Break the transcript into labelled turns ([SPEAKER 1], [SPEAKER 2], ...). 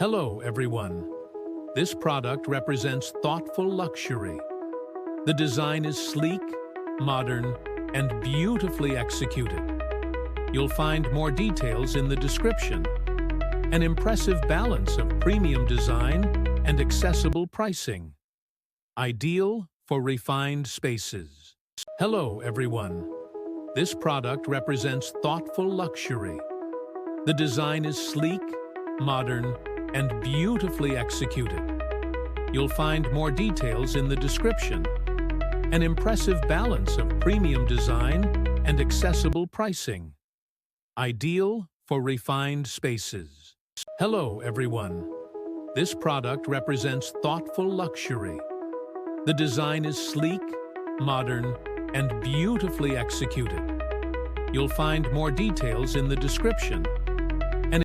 [SPEAKER 1] Hello, everyone. This product represents thoughtful luxury. The design is sleek, modern, and beautifully executed. You'll find more details in the description. An impressive balance of premium design and accessible pricing. Ideal for refined spaces. Hello, everyone. This product represents thoughtful luxury. The design is sleek, modern, and beautifully executed. You'll find more details in the description. An impressive balance of premium design and accessible pricing. Ideal for refined spaces. Hello, everyone. This product represents thoughtful luxury. The design is sleek, modern, and beautifully executed. You'll find more details in the description.